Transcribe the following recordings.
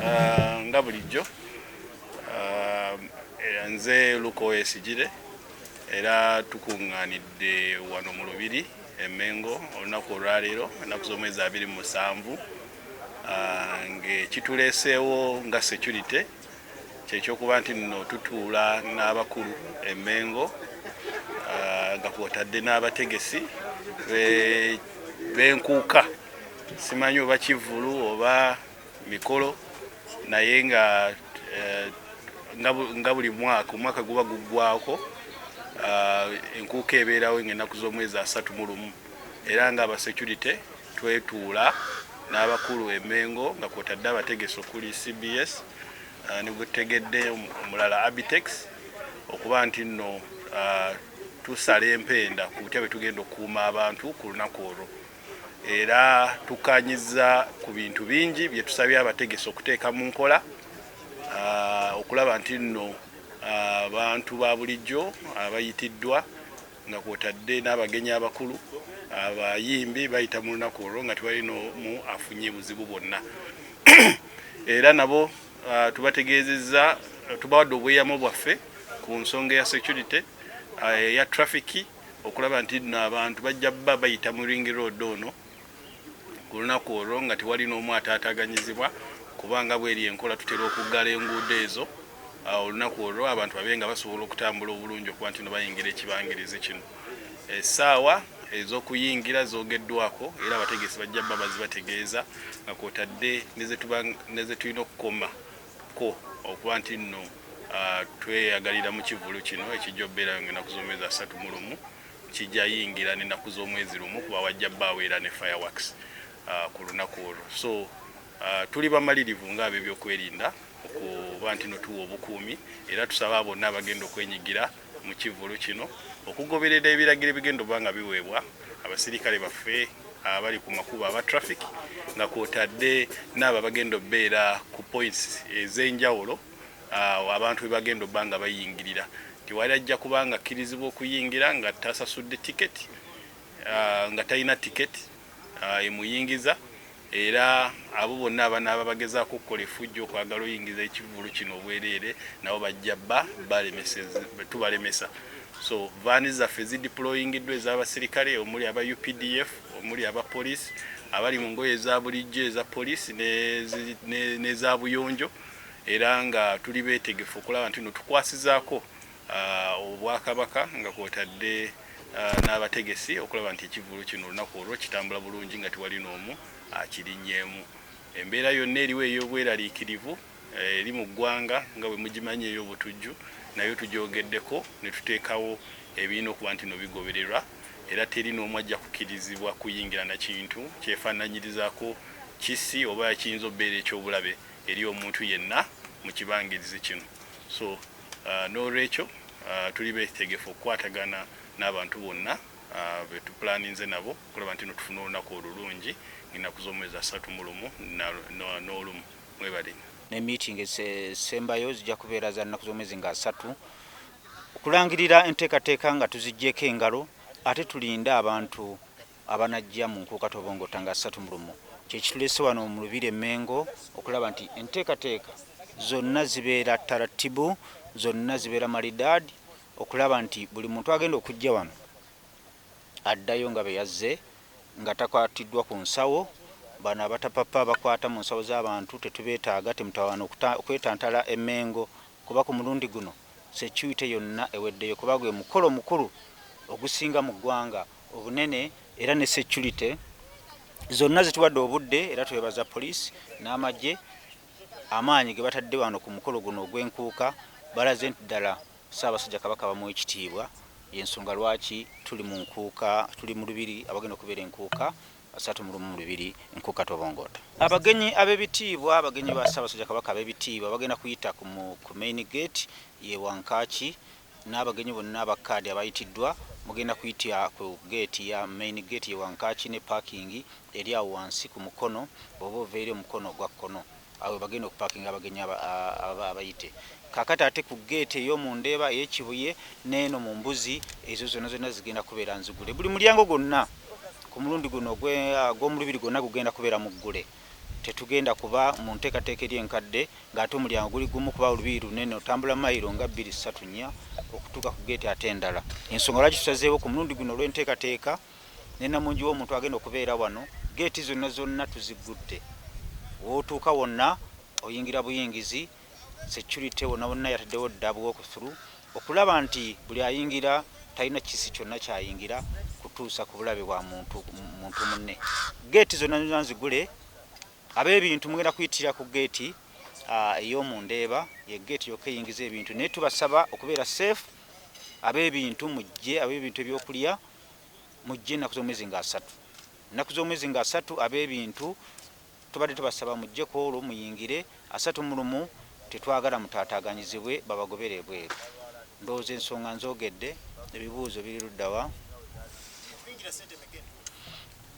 Nga bulijjo nze Luko Esigire era tukunganidde wano mu Lubiri Emmengo olunaku olwaleero ennaku z'omwezi 27 ng'ekituleeseewo nga security kyekyokuba nti nno tutuula n'abakulu Emmengo nga kwotadde n'abategesi b'Enkuuka, simanyi oba Kivulu oba Mikolo, naye nga buli mwaka guba guggwaako Enkuuka ebeerawo ng'ennaku z'omwezi 31 era nga abasecurity twetuula n'abakulu Emmengo nga kwotadde abategesi okuli CBS ne gutegedde omulala Abtex okuba nti nno tusala empenda ku butya bwe tugenda okukuuma abantu ku lunaku olwo, era tukanyiza ku bintu bingi bye tusabye abategesi okuteeka mu nkola okulaba nti nno abantu ba bulijjo abayitiddwa nga kwotadde n'abagenyi abakulu abayimbi bayita mu lunaku olwo nga tewali n'omu afunye buzibu bwonna era nabo tubategeezezza, tubawadde obweyamo bwaffe ku nsonga ya security ya traffic okulaba nti nno abantu bajja bba bayita mu ring road ono ku lunaku olwo nga tewali n'omu ataataganyizibwa, kubanga bweri enkola tutera okuggala enguudo ezo olunaku olwo abantu babe nga basobola okutambula obulungi okuba nti no bayingira ekibangirizi kino. Essaawa ez'okuyingira zoogeddwako era abategesi bajja bba bazibategeeza nga kwotadde ne ze tulina okukomako okuba nti nno tweyagalira mu kivulu kino ekijja obbeera ng'ennaku z'omwezi 31 kijja yingira n'ennaku z'omwezi 1 kuba wajja bba aweera ne fireworks ku lunaku olwo. So tuli bamalirivu ng'abo ebyokwerinda okuba nti no tuwa obukuumi era tusaba bonna abagenda okwenyigira mu kivulu kino okugoberera ebiragiro ebigenda oba nga biweebwa abasirikale baffe abali ku makubo aba traffic nga kwotadde n'abo abagenda obbeera ku points ez'enjawulo abantu be bagenda obba nga bayingirira, tiwali ajja kuba nga akkirizibwa okuyingira nga tasasudde tiketi nga talina tiketi emuyingiza, era abo bonna abanaaba bagezaako okukola effujjo okwagala oyingiza ekivulu kino obwereere nabo bajja bba tubalemesa. So vaani zaffe zideployingiddwa ez'abasirikale omuli aba UPDF omuli aba poliisi abali mu ngoye eza bulijjo eza poliisi n'eza buyonjo, era nga tuli beetegefu okulaba nti no tukwasizaako obwakabaka nga kwotadde n'abategesi okulaba nti ekivulu kino olunaku olwo kitambula bulungi nga tewali n'omu akirinnyeemu. Embeera yonna eriwo ey'obweraliikirivu eri mu ggwanga nga bwe mugimanyi ey'obutujju nayo tugyogeddeko ne tuteekawo ebirina okuba nti no bigobererwa, era teri n'omu ajja kukkirizibwa kuyingira na kintu kyefaananyirizaako kisi oba kiyinza obbeera ekyobulabe eri omuntu yenna mu kibangirizi kino. So n'olwekyo tuli beetegefu okukwatagana n'abantu bonna be tupulaninze nabo okulaba nti no tufuna olunaku olulungi ng'ennaku z'omwezi 31 n'olumu. Mwebale. Ne meeting esembayo zijja kubeera za nnaku z'omwezi nga 3 okulangirira enteekateeka nga tuziggyeko engalo ate tulinda abantu abanajja mu Nkuka Tobongota nga 31. Kyekituleese wano mu Lubiri Emmengo okulaba nti enteekateeka zonna zibeera taratibu, zonna zibeera malidaadi, okulaba nti buli muntu agenda okujja wano addayo nga beyazze nga takwatiddwa ku nsawo. Bano abatapapa bakwata mu nsawo z'abantu tetubeetaaga, temutawaana okwetantala Emmengo kuba ku mulundi guno security yonna eweddeyo kuba gwe mukolo mukulu ogusinga mu ggwanga obunene, era ne security zonna zituwadde obudde, era twebaza poliisi n'amagye amaanyi ge batadde wano ku mukolo guno ogw'enkuuka. Balaze nti ddala Ssaabasajja Kabaka bamuwa ekitiibwa, y'ensonga lwaki tuli mu nkuuka, tuli mu Lubiri abagenda okubeera enkuuka 32 Nkuka Tobongota. Abagenyi ab'ebitiibwa, abagenyi ba Ssaabasajja Kabaka ab'ebitiibwa bagenda kuyita ku main gate ye Wankaaki, n'abagenyi bonna abakkaadi abayitiddwa mugenda kuyitira ku gate ya main gate ye Wankaaki ne parking eri awo wansi ku mukono, bw'oba ovaire omukono gwa kkono awo bagenda okuparkinga abagenyi abayite. Kakati ate ku gate ey'omu Ndeeba ey'Ekibuye n'eno mu Mbuzi, ezo zonna zigenda kubeera nzigule. Buli mulyango gwonna ku mulundi guno gw'omu Lubiri gwonna gugenda kubeera muggule. tetugenda kuba mu nteekateeka eri enkadde ng'ate omulyango guli gumu kuba Lubiri lunene otambula mayiro nga 2-3 okutuuka ku geeti ate endala. Ensonga lwaki tusazeewo ku mulundi guno olw'enteekateeka ne Namungi w'omuntu agenda okubeera wano, geeti zonna tuzigudde. Wootuuka wonna oyingira buyingizi, security wonna yataddewo dda walk-through okulaba nti buli ayingira talina kisi kyonna kyayingira kutuusa ku bulabe bwa muntu munne. Geeti zonna nzigule, ab'ebintu mugenda kuyitira ku geeti ey'omundeeba, ye geeti yokka eyingiza ebintu, naye tubasaba okubeera safe. Ab'ebintu mujje, ab'ebintu ebyokulya mujje ennaku z'omwezi nga 3. Ennaku z'omwezi nga 3 ab'ebintu tubadde tubasaba mujje ku olwo muyingire. 31 tetwagala mutaataaganyizibwe babagobere ebweru. Ndowooza ensonga nzogedde, ebibuuzo biri luddawa.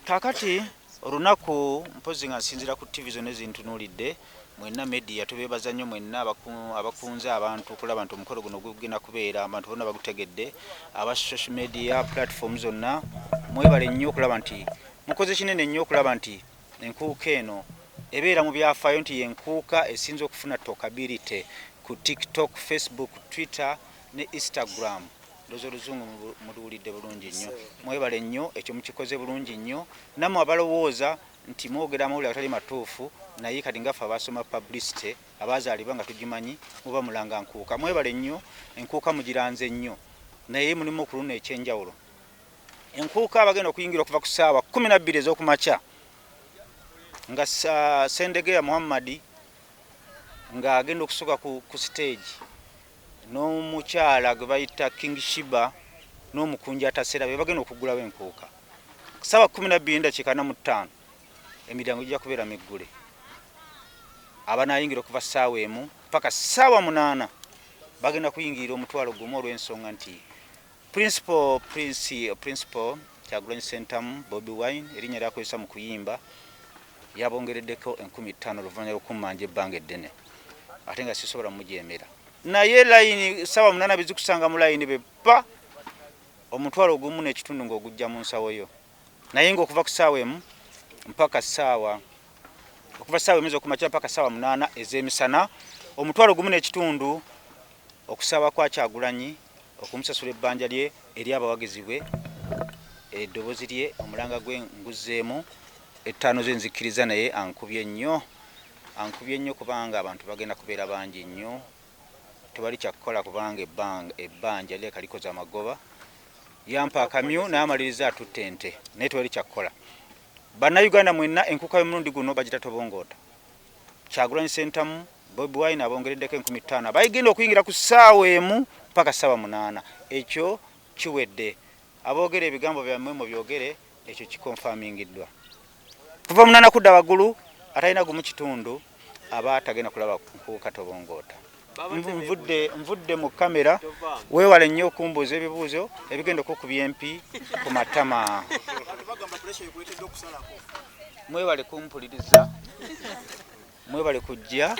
Kaakati olunaku mpozi nga nsinzira ku TV zonna ezintunuulidde, mwenna media tubeebaza nnyo mwenna abakunze abantu okulaba nti omukolo guno gugenda kubeera, abantu bonna bagutegedde, aba social media platform zonna mwebale nnyo okulaba nti mukoze kinene nnyo okulaba nti enkuuka eno ebeera mu byafaayo, nti yenkuuka esinza okufuna tokability ku TikTok, Facebook, Twitter ne Instagram. Ndozo oluzungu muluwulidde bulungi nnyo, mwebale nnyo, ekyo mukikoze bulungi nnyo. Nammwe abalowooza nti mwogera amawulire agatali matuufu naye kati ngaffe abasoma publicity abazaalibwa nga tugimanyi muba mulanga nkuuka, mwebale nnyo. Enkuuka mugiranze nnyo naye mulimu okuluna ekyenjawulo. Enkuuka abagenda okuyingira okuva ku ssaawa 12 ez'okumakya nga Sendegeya Muhammad nga agenda okusoka ku stage n'omukyala gwe bayita King Shiba n'omukunja Tasera be bagenda okugulawo enkuuka. Ssaawa 12:45 emiryango gijja kubeera miggule. Abanayingira okuva ssaawa emu paka ssaawa 8 bagenda kuyingira omutwalo gumu olw'ensonga nti principal Kyagulanyi Ssentamu Bobi Wine erinnya lyakozesa mu kuyimba yabongereddeko 15,000 oluvannyuma lw'okummanja ebbanga eddene, ate nga sisobola mujeemera. Naye layini ssaawa 8 bizikusanga mu layini beppa omutwalo gumu n'ekitundu ng'ogujja mu nsawo yo. Naye ng'okuva ku ssaawa emu mpaka okuva ssaawa emu ez'okumakya mpaka ssaawa 8 ez'emisana omutwalo gumu n'ekitundu okusaba kwa Kyagulanyi okumusasula ebbanja lye eri abawagizi bwe, eddoboozi lye omulanga gwe nguzzeemu 5 ze nzikiriza, naye ankubye nnyo kubanga abantu bagenda kubeera bangi nnyo. Tewali kyakukola kubanga ebbanja lye kalikoza amagoba yampa akamyu n'amaliriza atutte ente, naye tewali kyakukola. Bannayuganda mwenna enkuuka y'omulundi guno bagita Tobongota. Kyagulanyi Ssentamu Bobi Wine abongereddeko 15,000 bayigenda okuyingira ku ssaawa emu mpaka ssaawa 8. Ekyo kiwedde. Aboogera ebigambo byammwe mu byogere, ekyo kikonfamingiddwa. Kuva 8 kudda waggulu atalina gumu kitundu aba atagenda kulaba nkuuka Tobongota. Nvudde mu kamera, weewale nnyo okumbuuza ebibuuzo ebigenda okukubya empi ku matama. Mwewale kumpuliriza, mwewale kujja.